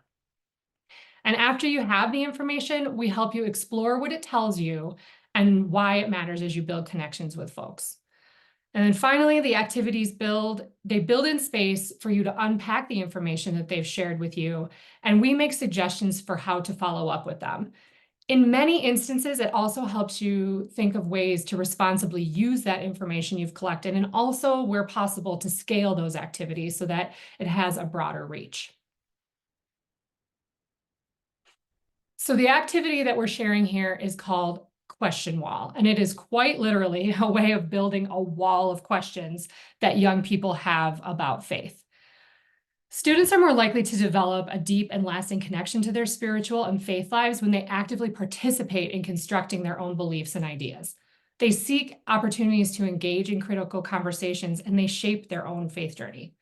And after you have the information, we help you explore what it tells you and why it matters as you build connections with folks. And then finally, the activities build in space for you to unpack the information that they've shared with you, and we make suggestions for how to follow up with them. In many instances, it also helps you think of ways to responsibly use that information you've collected, and also, where possible, to scale those activities so that it has a broader reach. So the activity that we're sharing here is called Question Wall, and it is quite literally a way of building a wall of questions that young people have about faith. Students are more likely to develop a deep and lasting connection to their spiritual and faith lives when they actively participate in constructing their own beliefs and ideas. They seek opportunities to engage in critical conversations, and they shape their own faith journey.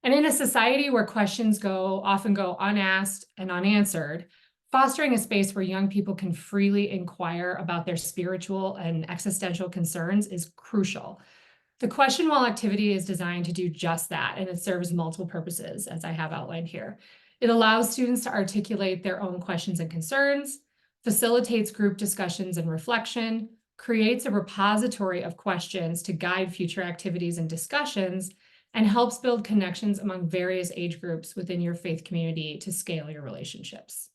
And in a society where questions often go unasked and unanswered, fostering a space where young people can freely inquire about their spiritual and existential concerns is crucial. The Question Wall activity is designed to do just that, and it serves multiple purposes, as I have outlined here. It allows students to articulate their own questions and concerns, facilitates group discussions and reflection, creates a repository of questions to guide future activities and discussions, and helps build connections among various age groups within your faith community to scale your relationships.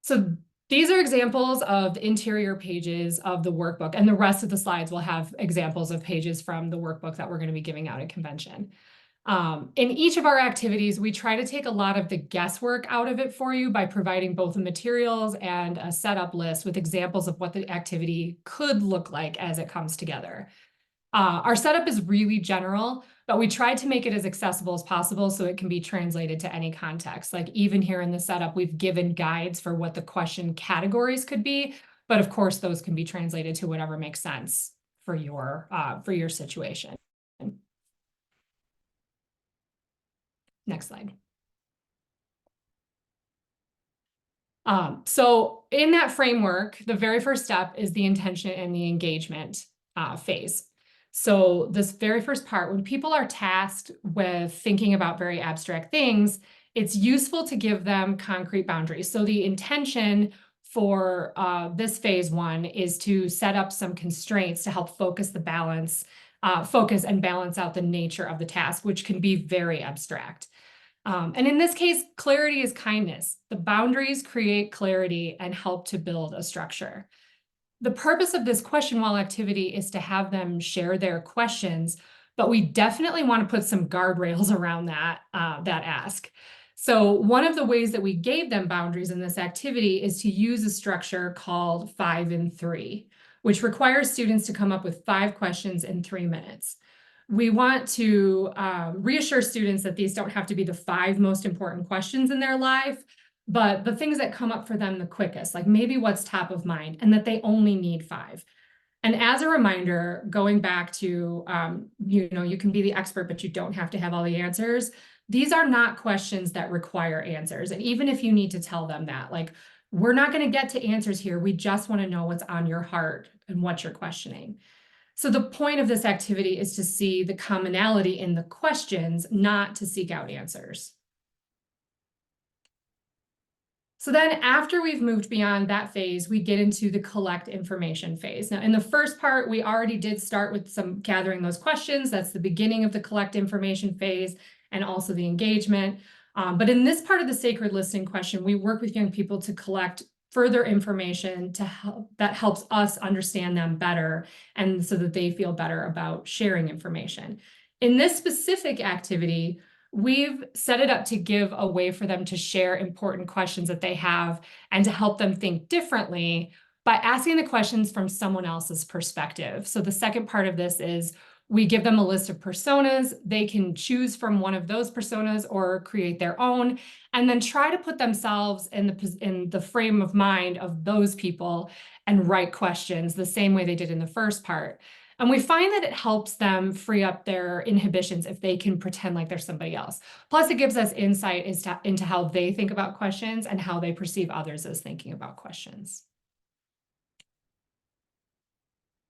So these are examples of the interior pages of the workbook, and the rest of the slides will have examples of pages from the workbook that we're going to be giving out at convention. In each of our activities, we try to take a lot of the guesswork out of it for you by providing both the materials and a setup list with examples of what the activity could look like as it comes together. Our setup is really general, but we tried to make it as accessible as possible so it can be translated to any context. Like, even here in the setup, we've given guides for what the question categories could be, but of course those can be translated to whatever makes sense for your situation. Next slide. So in that framework, the very first step is the intention and the engagement phase. So this very first part, when people are tasked with thinking about very abstract things, it's useful to give them concrete boundaries. So the intention for this phase 1 is to set up some constraints to help focus and balance out the nature of the task, which can be very abstract. And in this case, clarity is kindness. The boundaries create clarity and help to build a structure. The purpose of this question wall activity is to have them share their questions, but we definitely want to put some guardrails around that ask. So one of the ways that we gave them boundaries in this activity is to use a structure called 5 in 3, which requires students to come up with 5 questions in 3 minutes. We want to reassure students that these don't have to be the 5 most important questions in their life, but the things that come up for them the quickest, like maybe what's top of mind, and that they only need 5. And as a reminder, going back to, you can be the expert, but you don't have to have all the answers. These are not questions that require answers. And even if you need to tell them that, like, we're not going to get to answers here. We just want to know what's on your heart and what you're questioning. So the point of this activity is to see the commonality in the questions, not to seek out answers. So then after we've moved beyond that phase, we get into the collect information phase. Now, in the first part, we already did start with some gathering those questions. That's the beginning of the collect information phase and also the engagement. But in this part of the sacred listening question, we work with young people to collect further information that helps us understand them better and so that they feel better about sharing information. In this specific activity, we've set it up to give a way for them to share important questions that they have and to help them think differently by asking the questions from someone else's perspective. So the second part of this is we give them a list of personas. They can choose from one of those personas or create their own, and then try to put themselves in the frame of mind of those people and write questions the same way they did in the first part. And we find that it helps them free up their inhibitions if they can pretend like they're somebody else. Plus, it gives us insight into how they think about questions and how they perceive others as thinking about questions.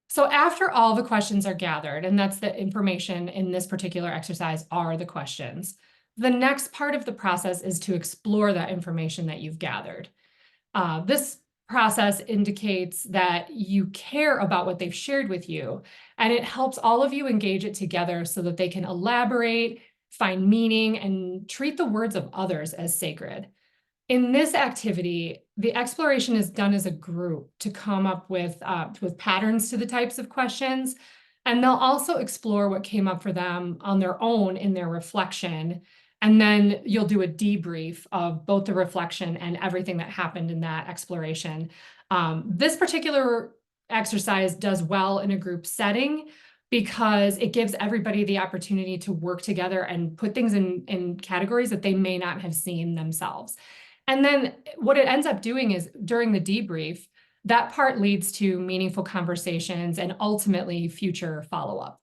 So after all the questions are gathered, and that's the information in this particular exercise are the questions, the next part of the process is to explore that information that you've gathered. This process indicates that you care about what they've shared with you, and it helps all of you engage it together so that they can elaborate, find meaning, and treat the words of others as sacred. In this activity, the exploration is done as a group to come up with patterns to the types of questions, and they'll also explore what came up for them on their own in their reflection. And then you'll do a debrief of both the reflection and everything that happened in that exploration. This particular exercise does well in a group setting because it gives everybody the opportunity to work together and put things in categories that they may not have seen themselves. And then what it ends up doing is during the debrief, that part leads to meaningful conversations and ultimately future follow-up.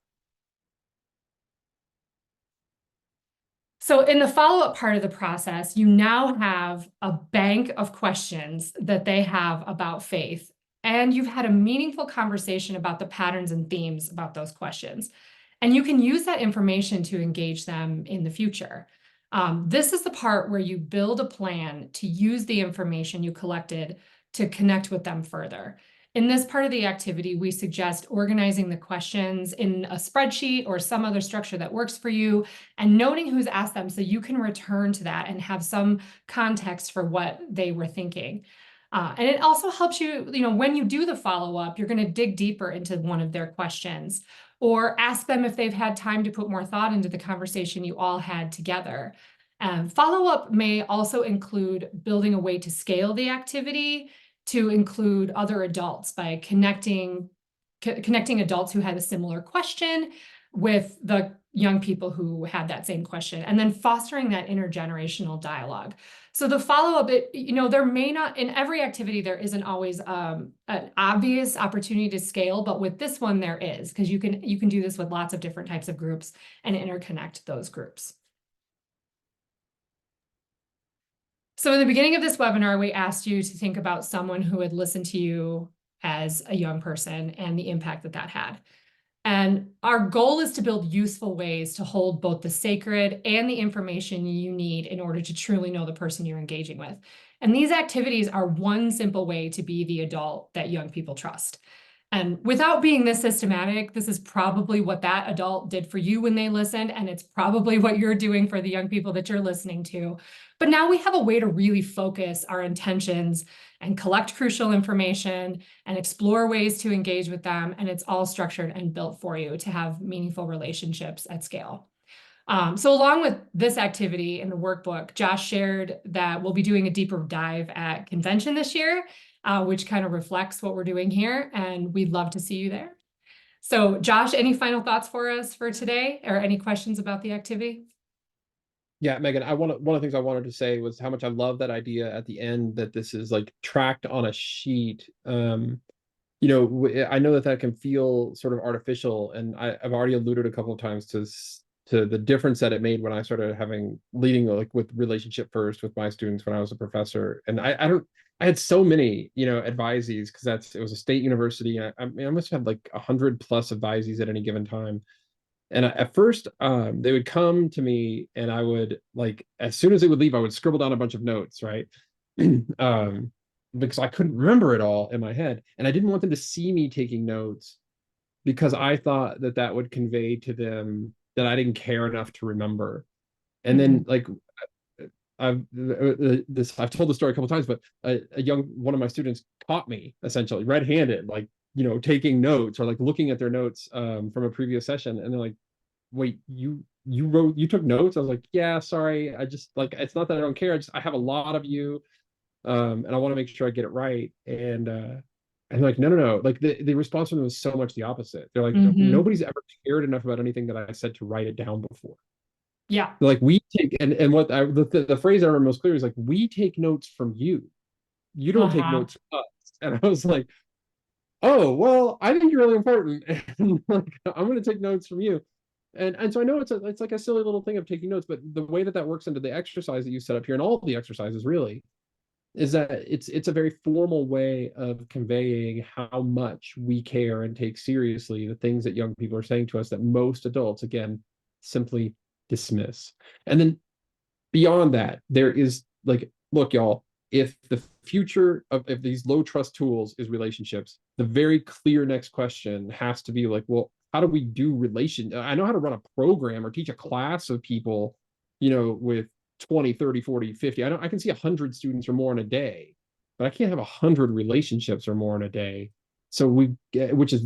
So in the follow-up part of the process, you now have a bank of questions that they have about faith, and you've had a meaningful conversation about the patterns and themes about those questions. And you can use that information to engage them in the future. This is the part where you build a plan to use the information you collected to connect with them further. In this part of the activity, we suggest organizing the questions in a spreadsheet or some other structure that works for you and noting who's asked them so you can return to that and have some context for what they were thinking. And it also helps you, when you do the follow-up, you're going to dig deeper into one of their questions or ask them if they've had time to put more thought into the conversation you all had together. Follow-up may also include building a way to scale the activity to include other adults by connecting adults who had a similar question with the young people who had that same question, and then fostering that intergenerational dialogue. So the follow-up, there may not, in every activity, there isn't always an obvious opportunity to scale, but with this one there is, because you can do this with lots of different types of groups and interconnect those groups. So in the beginning of this webinar, we asked you to think about someone who had listened to you as a young person and the impact that that had. And our goal is to build useful ways to hold both the sacred and the information you need in order to truly know the person you're engaging with. And these activities are one simple way to be the adult that young people trust. And without being this systematic, this is probably what that adult did for you when they listened, and it's probably what you're doing for the young people that you're listening to. But now we have a way to really focus our intentions and collect crucial information and explore ways to engage with them. And it's all structured and built for you to have meaningful relationships at scale. So along with this activity in the workbook, Josh shared that we'll be doing a deeper dive at convention this year, which kind of reflects what we're doing here, and we'd love to see you there. So Josh, any final thoughts for us for today, or any questions about the activity? Yeah, Megan, one of the things I wanted to say was how much I love that idea at the end that this is like tracked on a sheet. I know that that can feel sort of artificial, and I've already alluded a couple of times to the difference that it made when I started leading like with relationship first with my students when I was a professor. And I had so many, advisees, because it was a state university. I mean, I must have like 100 plus advisees at any given time. And at first, they would come to me, and I would, like, as soon as they would leave, I would scribble down a bunch of notes, right? Because I couldn't remember it all in my head, and I didn't want them to see me taking notes, because I thought that that would convey to them that I didn't care enough to remember. And then, like, I've told the story a couple times, but one of my students caught me essentially red-handed, like, taking notes or like looking at their notes from a previous session, and they're like, "Wait, you took notes?" I was like, "Yeah, sorry. I just, like, it's not that I don't care. I have a lot of you, and I want to make sure I get it right." And like, no, no, no. Like the response from them was so much the opposite. They're like, "Nobody's ever cared enough about anything that I said to write it down before." Yeah. They're like, we take, and what the phrase I remember most clearly is like, "We take notes from you. You don't take notes from us." And I was like, "Oh, well, I think you're really important, and like, I'm going to take notes from you." And so I know it's like a silly little thing of taking notes, but the way that that works into the exercise that you set up here, and all of the exercises really, is that it's a very formal way of conveying how much we care and take seriously the things that young people are saying to us that most adults, again, simply dismiss. And then beyond that, there is, like, look, y'all, if the future of if these low trust tools is relationships, the very clear next question has to be like, well, how do we do I know how to run a program or teach a class of people, with 20, 30, 40, 50. I can see 100 students or more in a day, but I can't have 100 relationships or more in a day. So which is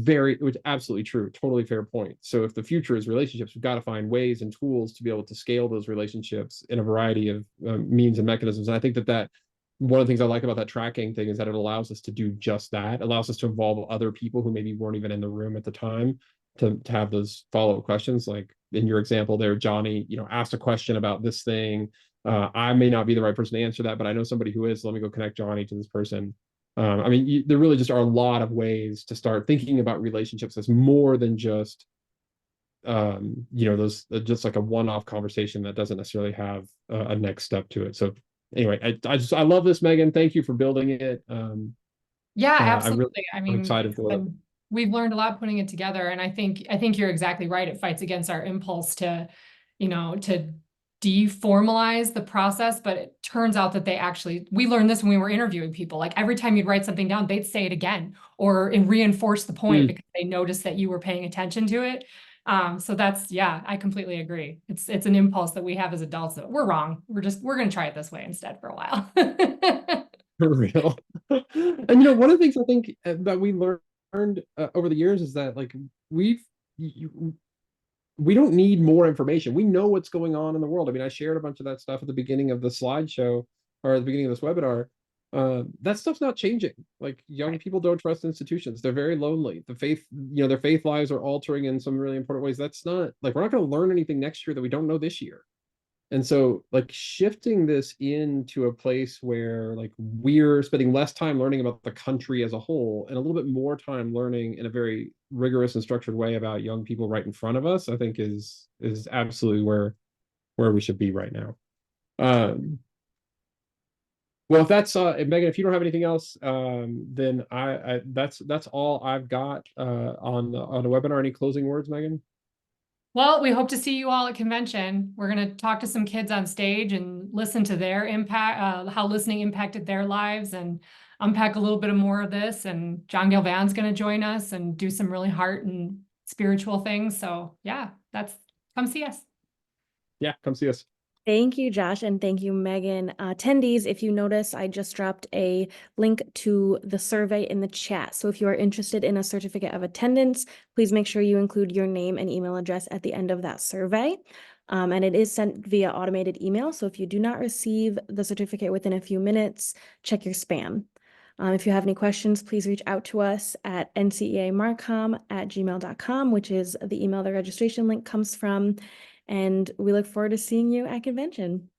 absolutely true, totally fair point. So if the future is relationships, we've got to find ways and tools to be able to scale those relationships in a variety of means and mechanisms. And I think that one of the things I like about that tracking thing is that it allows us to do just that. It allows us to involve other people who maybe weren't even in the room at the time to have those follow-up questions. Like in your example there, Johnny, asked a question about this thing. I may not be the right person to answer that, but I know somebody who is. So let me go connect Johnny to this person. I mean, there really just are a lot of ways to start thinking about relationships as more than just, those just like a one-off conversation that doesn't necessarily have a next step to it. So anyway, I love this, Megan. Thank you for building it. Yeah, absolutely. I'm excited for it. We've learned a lot putting it together, and I think you're exactly right. It fights against our impulse to, to deformalize the process, but it turns out that we learned this when we were interviewing people. Like every time you'd write something down, they'd say it again and reinforce the point because they noticed that you were paying attention to it. So I completely agree. It's an impulse that we have as adults that we're wrong. We're going to try it this way instead for a while. For real. And one of the things I think that we learned over the years is that, like, we don't need more information. We know what's going on in the world. I mean, I shared a bunch of that stuff at the beginning of the slideshow, or at the beginning of this webinar. That stuff's not changing. Like, young people don't trust institutions. They're very lonely. Their faith lives are altering in some really important ways. That's not, like, we're not going to learn anything next year that we don't know this year. And so, like, shifting this into a place where, like, we're spending less time learning about the country as a whole and a little bit more time learning in a very rigorous and structured way about young people right in front of us, I think is absolutely where we should be right now. Well, if that's Megan, if you don't have anything else, then that's all I've got on the webinar. Any closing words, Megan? Well, we hope to see you all at convention. We're going to talk to some kids on stage and listen to their impact, how listening impacted their lives, and unpack a little bit more of this. And John Galvan's going to join us and do some really heart and spiritual things. So yeah, come see us. Yeah, come see us. Thank you, Josh, and thank you, Megan. Attendees, if you notice, I just dropped a link to the survey in the chat. So if you are interested in a certificate of attendance, please make sure you include your name and email address at the end of that survey. And it is sent via automated email. So if you do not receive the certificate within a few minutes, check your spam. If you have any questions, please reach out to us at nceamarcom@gmail.com, which is the email the registration link comes from. And we look forward to seeing you at convention.